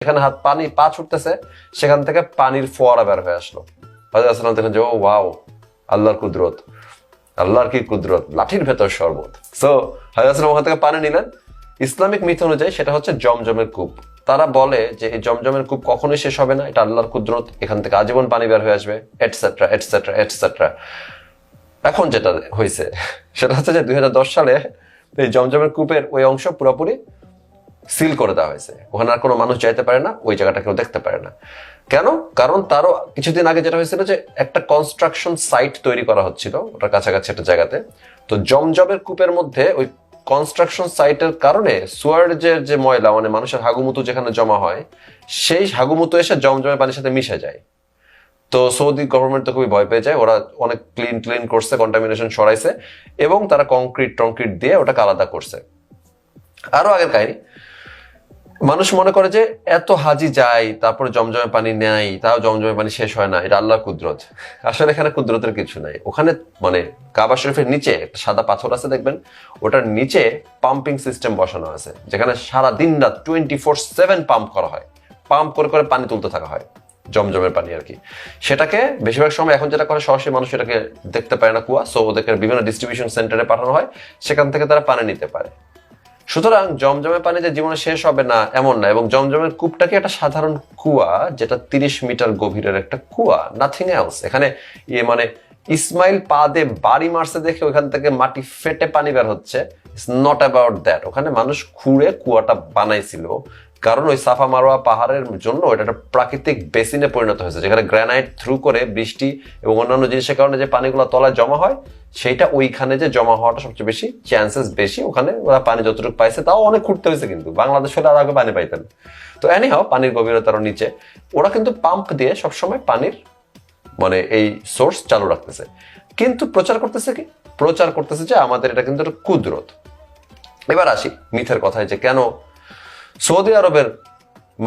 যেখানে হাত পানি পা ছুটতেছে সেখান থেকে পানির ফোয়ারা বের হয়ে আসলো। হযরত আসসালাম দেখেন যে ও ওয়াও, আল্লাহর কুদরত, আল্লাহর কি কুদরত, লাঠির ভেতর শরবত। সো হযরত আসসালাম ওখান থেকে পানি নিলেন। ইসলামিক মিথ অনুযায়ী সেটা হচ্ছে জমজমের কূপ। তারা বলে যে এই জমজমের কূপ কখনোই শেষ হবে না, এটা আল্লাহর কুদরত, এখান থেকে আজীবন পানি বের হয়ে আসবে, এটসেট্রা এটসেট্রা এটসেট্রা। এখন যেটা হয়েছে সেটা হচ্ছে যে 2010 সালে এই জমজমের কূপের ওই অংশ পুরোপুরি সিল করে দেওয়া হয়েছে। ওখানে আর কোনো মানুষ যাইতে পারে না, ওই জায়গাটা কেউ দেখতে পারে না। কেন? কারণ তারও কিছুদিন আগে যেটা হয়েছিল যে একটা কনস্ট্রাকশন সাইট তৈরি করা হচ্ছিল ওটার কাছাকাছি একটা জায়গাতে। তো জমজমের কূপের মধ্যে ওই কনস্ট্রাকশন সাইটের কারণে সুয়ার্জের যে ময়লা, মানে মানুষের হাগুমুতু যেখানে জমা হয়, সেই হাগুমুতু এসে জমজমের পানির সাথে মিশে যায়। তো সৌদি গভর্নমেন্ট তো খুবই ভয় পেয়ে যায়, ওরা অনেক ক্লিন করছে, কন্টামিনেশন সরাইছে এবং তারা কংক্রিট দিয়ে ওটাকে আলাদা করছে। আরো আগের কাহিনী, মানুষ মনে করে যে এত হাজি যায় তারপরে জমজমে পানি নেয়, তাও জমজমে পানি শেষ হয় না, এটা আল্লাহর কুদরত। আসলে এখানে কুদরতের কিছু নাই। ওখানে মানে কাবা শরীফের নিচে একটা সাদা পাথর আছে দেখবেন, ওটার নিচে পাম্পিং সিস্টেম বসানো আছে, যেখানে সারা দিন রাত 24/7 পাম্প করা হয়, পাম্প করে করে পানি তুলতে থাকা হয়, জমজমের পানি আর কি। সেটাকে বেশিরভাগ সময় এখন যেটা করে সরাসরি মানুষ এটাকে দেখতে পারে না কুয়া, সো ওদেরকে বিভিন্ন ডিস্ট্রিবিউশন সেন্টারে পাঠানো হয়, সেখান থেকে তারা পানি নিতে পারে। সুতরাং জমজমের পানি যে জীবনে শেষ হবে না এমন না, এবং জমজমের কূপটাকে একটা সাধারণ কুয়া, যেটা 30 মিটার গভীরের একটা কুয়া, নাথিং এলস। এখানে মানে ইসমাইল পা দিয়ে বাড়ি মারছে দেখে ওইখান থেকে মাটি ফেটে পানি বের হচ্ছে, ইটস নট অ্যাবাউট দ্যাট। ওখানে মানুষ খুঁড়ে কুয়াটা বানাইছিল, কারণ ওই সাফা মারোয়া পাহাড়ের জন্য এটা একটা প্রাকৃতিক বেসিনে পরিণত হয়েছে, যেখানে গ্রানাইট থ্রু করে বৃষ্টি এবং অন্যান্য জিনিসের কারণে যে পানিগুলো তলায় জমা হয়, সেইটা ওইখানে যে জমা হওয়াটা সবচেয়ে বেশি চান্সেস বেশি। ওখানে ওরা পানি যতটুকু পাইছে তাও অনেক খুঁড়তে হয়েছে, কিন্তু বাংলাদেশ হলে আর আগে পানি পাইতেন। তো এনিহাও পানির গভীরতার নিচে ওরা কিন্তু পাম্প দিয়ে সবসময় পানির মানে এই সোর্স চালু রাখতেছে, কিন্তু প্রচার করতেছে কি? প্রচার করতেছে যে আমাদের এটা কিন্তু একটা কুদরত। এবার আসি মিথের কথায়, যে কেন সৌদি আরবের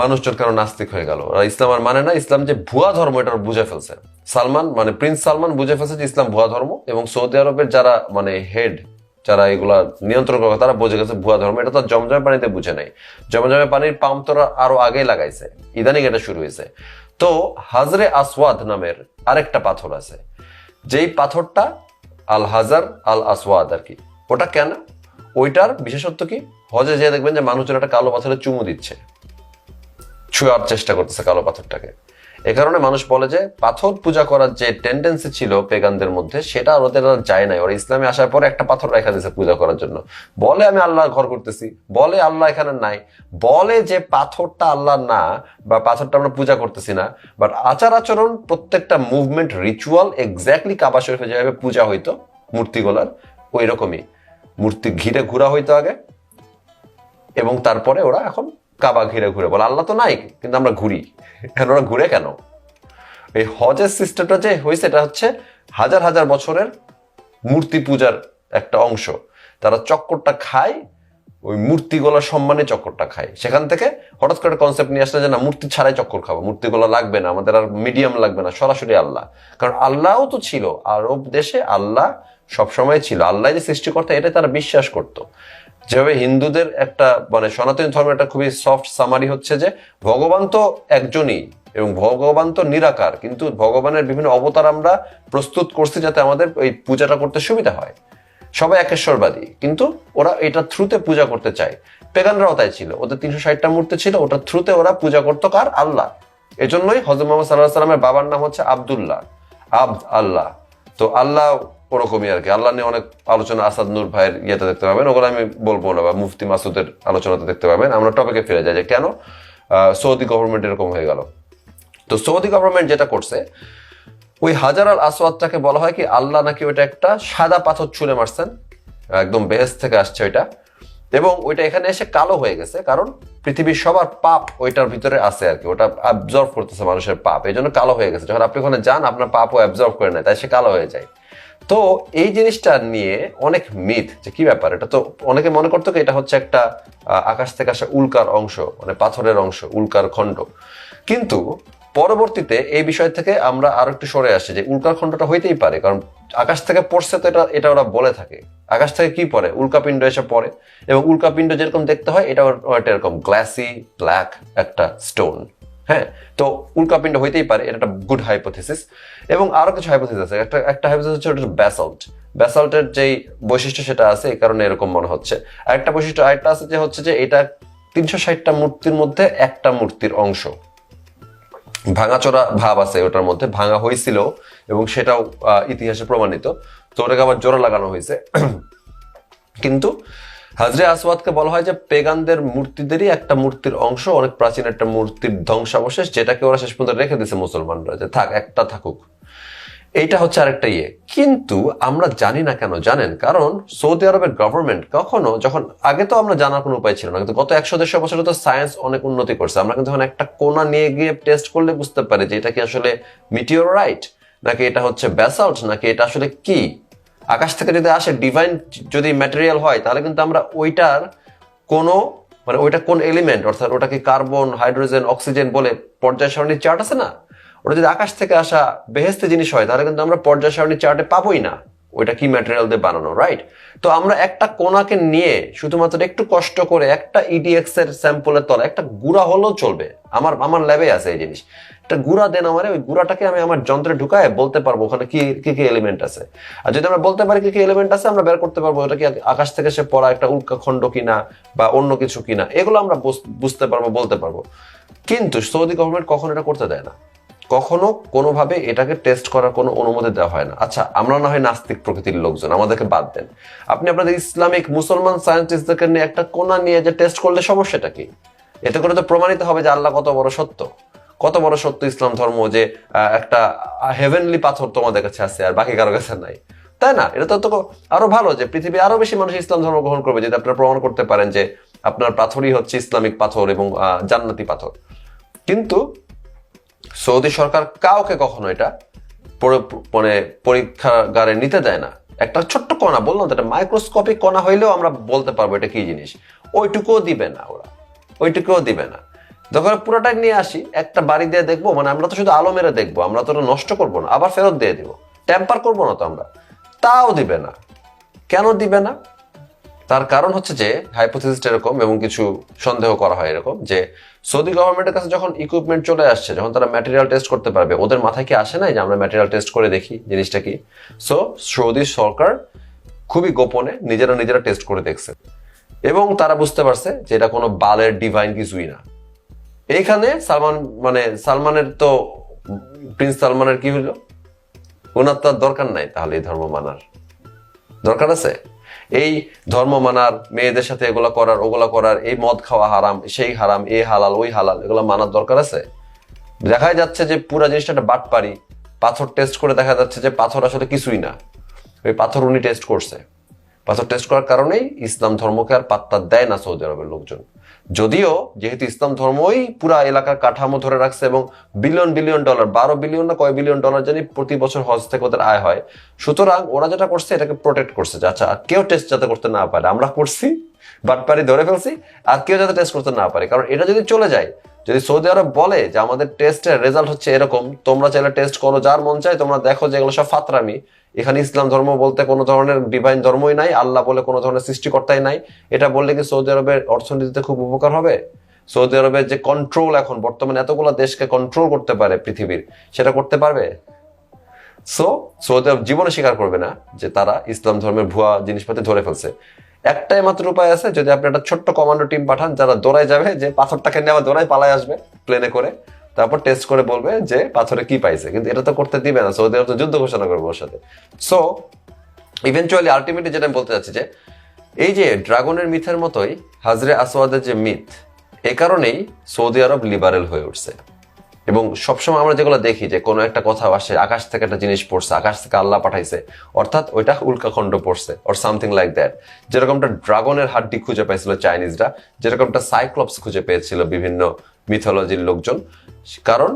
মানুষজন কেন নাস্তিক হয়ে গেল, ওরা ইসলাম আর মানে না, ইসলাম যে ভুয়া ধর্ম এটা বুঝে ফেলছে। সালমান মানে প্রিন্স সালমান বুঝে ফেলছে যে ইসলাম ভুয়া ধর্ম, এবং সৌদি আরবের যারা মানে হেড, যারা এগুলা নিয়ন্ত্রণ করে, তারা বুঝে গেছে ভুয়া ধর্ম। এটা তো জমজমে পানিতে বুঝে নাই, জমজমে পানির পাম্প তোরা আরো আগে লাগাইছে, ইদানিং এটা শুরু হয়েছে। তো হাজরে আসওয়াদ নামের আরেকটা পাথর আছে, যেই পাথরটা আল হাজার আল আসওয়াদ আর কি। ওটা কেন? ওইটার বিশেষত্ব কি? হজে যেয়ে দেখবেন যে মানুষজন একটা কালো পাথরে চুমু দিচ্ছে, ছুঁয়ার চেষ্টা করতেছে কালো পাথরটাকে। এ কারণে মানুষ বলে যে পাথর পূজা করার যে টেন্ডেন্সি ছিল পেগানদের মধ্যে, সেটা ওদের আর যায় নাই। ওরা ইসলামে আসার পরে একটা পাথর রেখা দিয়েছে পূজা করার জন্য, বলে আমি আল্লাহর ঘর করতেছি, বলে আল্লাহ এখানে নাই, বলে যে পাথরটা আল্লাহ না, বা পাথরটা আমরা পূজা করতেছি না। বাট আচার আচরণ, প্রত্যেকটা মুভমেন্ট, রিচুয়াল এক্স্যাক্টলি কাবা শরীফে যেভাবে পূজা হইতো মূর্তিগুলার, ওই রকমই মূর্তি ঘিরে ঘোরা হইতো আগে, এবং তারপরে ওরা এখন কাবা ঘিরে ঘুরে বলে আল্লাহ তো নাই, কিন্তু আমরা ঘুরি। এখন ওরা ঘুরে কেন? এই হজের সিস্টেমটা যে হয়েছে, এটা হচ্ছে হাজার হাজার বছরের মূর্তি পূজার একটা অংশ। তারা চক্করটা খায়, ওই মূর্তিগুলোর সম্মানে চক্করটা খায়। সেখান থেকে হঠাৎ করে কনসেপ্ট নিয়ে আসলে যে না, মূর্তি ছাড়াই চক্কর খাবো, মূর্তিগুলো লাগবে না আমাদের, আর মিডিয়াম লাগবে না, সরাসরি আল্লাহ। কারণ আল্লাহও তো ছিল আরব দেশে, আল্লাহ সবসময় ছিল, আল্লাহ যে সৃষ্টিকর্তা এটাই তারা বিশ্বাস করতো। যেভাবে হিন্দুদের একটা মানে সনাতন ধর্মের একটা খুবই সফট সামারি হচ্ছে যে ভগবান তো একজনই এবং ভগবান তো নিরাকার, কিন্তু ভগবানের বিভিন্ন অবতার আমরা প্রস্তুত করছি যাতে আমাদের এই পূজাটা করতে সুবিধা হয়। সবাই একেশ্বরবাদী, কিন্তু ওরা এটা থ্রুতে পূজা করতে চায়। পেগানরাও তাই ছিল, ওদের 360টা মূর্তি ছিল, ওটার থ্রুতে ওরা পূজা করতো কার? আল্লাহ। এজন্যই হযরত মুহাম্মদ সাল্লাল্লাহু আলাইহি সাল্লামের বাবার নাম হচ্ছে আব্দুল্লাহ, আব্দ আল্লাহ। তো আল্লাহ ওরকমই আর কি। আল্লাহ নিয়ে অনেক আলোচনা আসাদ নূর ভাইয়ের ইয়েতে দেখতে পাবেন, ওগুলো আমি বলবো না, বা মুফতি মাসুদের আলোচনাতে দেখতে পাবেন। আমরা টপিকে ফিরে যাই যে কেন সৌদি গভর্নমেন্ট এরকম হয়ে গেল। তো সৌদি গভর্নমেন্ট যেটা করছে, ওই হাজার আল আসওয়াদটাকে বলা হয় কি আল্লাহ নাকি ওইটা একটা সাদা পাথর ছুঁড়ে মারছেন, একদম বেহেশত থেকে আসছে ওইটা, এবং ওইটা এখানে এসে কালো হয়ে গেছে, কারণ পৃথিবীর সবার পাপ ওইটার ভিতরে আছে আর কি, ওটা অ্যাবজর্ভ করতেছে মানুষের পাপ, এই জন্য কালো হয়ে গেছে। যখন আপনি ওখানে যান আপনার পাপও অ্যাবজর্ভ করে নেয়, তাই সে কালো হয়ে যায়। তো এই জিনিসটা নিয়ে অনেক মিথ, যে কি ব্যাপার, এটা তো অনেকে মনে করতো কি এটা হচ্ছে একটা আকাশ থেকে আসা উল্কার অংশ, মানে পাথরের অংশ, উল্কার খণ্ড। কিন্তু পরবর্তীতে এই বিষয় থেকে আমরা আরো একটু সরে আসছি যে উল্কার খণ্ডটা হইতেই পারে, কারণ আকাশ থেকে পড়ছে তো এটা এটা ওরা বলে থাকে। আকাশ থেকে কি পড়ে? উল্কাপিণ্ড এসে পড়ে, এবং উল্কাপিণ্ড যেরকম দেখতে হয় এটা এরকম গ্লাসি ব্ল্যাক একটা স্টোন। হ্যাঁ, তো উল্কাপিণ্ড হইতেই পারে, এটা একটা গুড হাইপোথিসিস। এবং আরো কিছু হাইপোথিসিস আছে। একটা হাইপোথিসিস হচ্ছে ব্যাসল্ট। ব্যাসল্টের যেই বৈশিষ্ট্য সেটা আছে, এই কারণে এরকম মনে হচ্ছে। আরেকটা বৈশিষ্ট্য আরেকটা আছে যে হচ্ছে যে এটা 360টা মূর্তির মধ্যে একটা মূর্তির অংশ। ভাঙাচোরা ভাব আছে ওটার মধ্যে, ভাঙা হয়েছিল এবং সেটাও ইতিহাসে প্রমাণিত। তো ওটাকে আবার জোড়া লাগানো হয়েছে। কিন্তু হাজরে আসওয়াদকে বলা হয় যে পেগানদের মূর্তিদেরই একটা মূর্তির অংশ, অনেক প্রাচীন একটা মূর্তির ধ্বংসাবশেষ, যেটাকে ওরা শেষ পর্যন্ত রেখে দিয়েছে মুসলমানরা, যে থাক একটা থাকুক। এইটা হচ্ছে আরেকটা ইয়ে। কিন্তু আমরা জানি না কেন জানেন? কারণ সৌদি আরবের গভর্নমেন্ট কখনো, যখন আগে তো আমরা জানার কোনো উপায় ছিল না, কিন্তু গত 100-150 বছরে তো সায়েন্স অনেক উন্নতি করছে। আমরা কিন্তু এখন একটা কোনা নিয়ে গিয়ে টেস্ট করলে বুঝতে পারি যে এটা কি আসলে মিটিওরাইট, নাকি এটা হচ্ছে ব্যাসাল্ট, নাকি এটা আসলে কি। আকাশ থেকে যদি আসে ডিভাইন যদি ম্যাটেরিয়াল হয়, তাহলে কিন্তু আমরা ওইটার কোনো মানে ওইটা কোন এলিমেন্ট, অর্থাৎ ওটা কি কার্বন, হাইড্রোজেন, অক্সিজেন বলে পর্যায় সারণীর চার্ট আছে না, ওটা যদি আকাশ থেকে আসা বেহেস্তে জিনিস হয়, তাহলে কিন্তু আমরা পর্যায় সারণীর চার্টে পাবোই না ওইটা কি ম্যাটেরিয়াল দিয়ে বানানো, রাইট? তো আমরা একটা কোনাকে নিয়ে শুধুমাত্র একটু কষ্ট করে একটা ইডিএক্স এর স্যাম্পলের তলা একটা গুঁড়া হলেও চলবে। আমার ল্যাবে আছে এই জিনিস। একটা গুঁড়া দেন আমারে, ওই গুঁড়াটাকে আমি আমার যন্ত্রে ঢুকায় বলতে পারবো ওখানে কি কি কি এলিমেন্ট আছে। আর যদি আমরা বলতে পারি কি কি এলিমেন্ট আছে, আমরা বের করতে পারবো ওটা কি আকাশ থেকে সে পড়া একটা উল্কাখণ্ড কিনা বা অন্য কিছু কিনা, এগুলো আমরা বুঝতে পারবো, বলতে পারবো। কিন্তু সৌদি গভর্নমেন্ট কখনো এটা করতে দেয় না, কখনো কোনোভাবে এটাকে টেস্ট করার কোনো অনুমতি দেওয়া হয় না। আচ্ছা, আমরা না হয় নাস্তিক প্রকৃতির লোকজন, আমাদেরকে বাদ দেন। আপনি আপনাদের ইসলামিক মুসলমান সায়েন্টিস্টদেরকে নিয়ে একটা কোনা নিয়ে যে টেস্ট করলে সমস্যাটা কি? এতে করে তো প্রমাণিত হবে যে আল্লাহ কত বড় সত্য, কত বড় সত্য ইসলাম ধর্ম, যে একটা হেভেনলি পাথর তোমাদের কাছে আছে আর বাকি কারো কাছে নাই, তাই না? এটা তো আরো ভালো যে পৃথিবী আরো বেশি মানুষ ইসলাম ধর্ম গ্রহণ করবে, যদি আপনারা প্রমাণ করতে পারেন যে আপনার পাথরই হচ্ছে ইসলামিক পাথর এবং জান্নাতি পাথর। কিন্তু সৌদি সরকার কাউকে কখনো এটা মানে পরীক্ষাগারে নিতে দেয় না। একটা ছোট্ট কণা, বললাম তো এটা মাইক্রোস্কোপিক কণা হইলেও আমরা বলতে পারবো এটা কি জিনিস, ওইটুকুও দিবে না ওরা, ওইটুকুও দিবে না। যখন পুরোটাই নিয়ে আসি একটা বাড়ি দিয়ে দেখবো, মানে আমরা তো শুধু আলো মেরে দেখবো, আমরা তো নষ্ট করবো না, আবার ফেরত দিয়ে দিব, ট্যাম্পার করবো না তো আমরা, তাও দিবে না। কেন দিবে না? তার কারণ হচ্ছে যে হাইপোথিসিসটা এরকম, এবং কিছু সন্দেহ করা হয় এরকম, যে সৌদি গভর্নমেন্টের কাছে যখন ইকুইপমেন্ট চলে আসছে, যখন তারা ম্যাটেরিয়াল টেস্ট করতে পারবে, ওদের মাথায় কি আসে নাই যে আমরা ম্যাটেরিয়াল টেস্ট করে দেখি জিনিসটা কি? সো সৌদি সরকার খুবই গোপনে নিজেরা টেস্ট করে দেখছে, এবং তারা বুঝতে পারছে যে এটা কোনো বালের ডিভাইন কিছুই না। এইখানে সালমানের তো প্রিন্স সালমানের কি হইলো? ওনার তো দরকার নাই তাহলে এই ধর্ম মানার, দরকার আছে? এই ধর্ম মানার, মেয়েদের সাথে এগুলা করার, ওগুলা করার, এই মদ খাওয়া হারাম, সেই হারাম, এই হালাল, ওই হালাল, এগুলো মানার দরকার আছে? দেখাই যাচ্ছে যে পুরা জিনিসটা একটা বাটপারি। পাথর টেস্ট করে দেখা যাচ্ছে যে পাথর আসলে কিছুই না, ওই পাথর উনি টেস্ট করছে। পাথর টেস্ট করার কারণেই ইসলাম ধর্মকে আর পাত্তা দেয় না সৌদি আরবের লোকজন। যদিও যেহেতু ইসলাম ধর্মই পুরা এলাকার কাঠামো ধরে রাখছে, এবং বিলিয়ন বিলিয়ন ডলার, 12 বিলিয়ন না কয় বিলিয়ন ডলার জানি প্রতি বছর হজ থেকে ওদের আয় হয়, সুতরাং ওরা যেটা করছে এটাকে প্রোটেক্ট করছে, যে আচ্ছা কেউ টেস্ট যাতে করতে না পারে, আমরা করছি, বাটপারি ধরে ফেলছি, আর কেউ যাতে টেস্ট করতে না পারে। কারণ এটা যদি চলে যায়, যদি সৌদি আরব বলে যে আমাদের টেস্টের রেজাল্ট হচ্ছে এরকম, তোমরা চাইলে টেস্ট করো যার মন চায়, তোমরা দেখো যে এগুলো সব ফাতরামি, এখানে ইসলাম ধর্ম বলতে কোনো ধরনের ডিভাইন ধর্মই নাই, আল্লাহ বলে কোনো ধরনের সৃষ্টিকর্তাই নাই, এটা বললে কি সৌদি আরবের অর্থনীতিতে খুব উপকার হবে? সৌদি আরবের যে কন্ট্রোল এখন বর্তমানে এতগুলো দেশকে কন্ট্রোল করতে পারে পৃথিবীর, সেটা করতে পারবে? সো সৌদি আরব জীবনে স্বীকার করবে না যে তারা ইসলাম ধর্মের ভুয়া জিনিসপাতি ধরে ফেলছে। একটাই মাত্র উপায় আছে, যদি আপনি একটা ছোট্ট কমান্ডো টিম পাঠান যারা দৌড়ায় যাবে, যে পাথরটাকে নিয়ে আবার দৌড়ায় পালায় আসবে প্লেনে করে, তারপর টেস্ট করে বলবে যে পাথরে কি পাইছে। কিন্তু এটা তো করতে দিবে না, সৌদি আরব তো যুদ্ধ ঘোষণা করবে ওর সাথে। সো ইভেনচুয়ালি আলটিমেটলি যেটা আমি বলতে চাচ্ছি, যে এই যে ড্রাগনের মিথের মতোই হাজরে আসওয়াদের যে মিথ, এ কারণেই সৌদি আরব লিবারেল হয়ে উঠছে। এবং সবসময় আমরা যেগুলো দেখি যে কোনো একটা কথা আসে, আকাশ থেকে একটা জিনিস পড়ছে, আকাশ থেকে আল্লাহ পাঠাইছে, অর্থাৎ ওইটা উল্কাখণ্ড পড়ছে অর সামথিং লাইক দ্যাট। যেরকমটা ড্রাগনের হাড্ডি খুঁজে পাইছিল চাইনিজরা, যেরকমটা সাইক্লপস খুঁজে পেয়েছিল বিভিন্ন মিথোলজির লোকজন, কারণ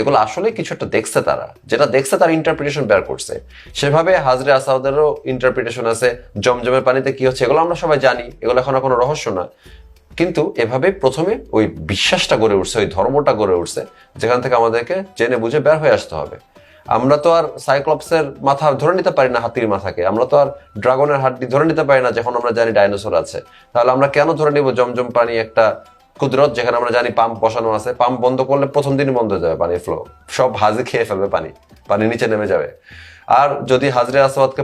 এগুলো আসলে কিছু একটা দেখছে, তারা যেটা দেখছে তার ইন্টারপ্রিটেশন বের করছে। সেভাবে হাজরে আসওয়াদেরও ইন্টারপ্রিটেশন আছে। জমজমের পানিতে কি হচ্ছে এগুলো আমরা সবাই জানি, এগুলো এখন কোনো রহস্য না। কিন্তু এভাবে প্রথমে ওই বিশ্বাসটা গড়ে উঠছে, ওই ধর্মটা গড়ে উঠছে, যেখান থেকে আমাদেরকে জেনে বুঝে বের হয়ে আসতে হবে। আমরা তো আর সাইক্লপসের মাথা ধরে নিতে পারি না, হাতির মাথাকে। আমরা তো আর ড্রাগনের হাড্ডি ধরে নিতে পারি না, যখন আমরা জানি ডাইনোসর আছে। তাহলে আমরা কেন ধরে নিব জমজম পানি একটা কুদরত, যেখানে আমরা জানি পাম্প বসানো আছে, পাম্প বন্ধ করলে প্রথম দিনই বন্ধ হয়ে যাবে পানির ফ্লো, সব হাজি খেয়ে ফেলবে, পানি নিচে নেমে যাবে। আর যদি হাজরে আসওয়াদকে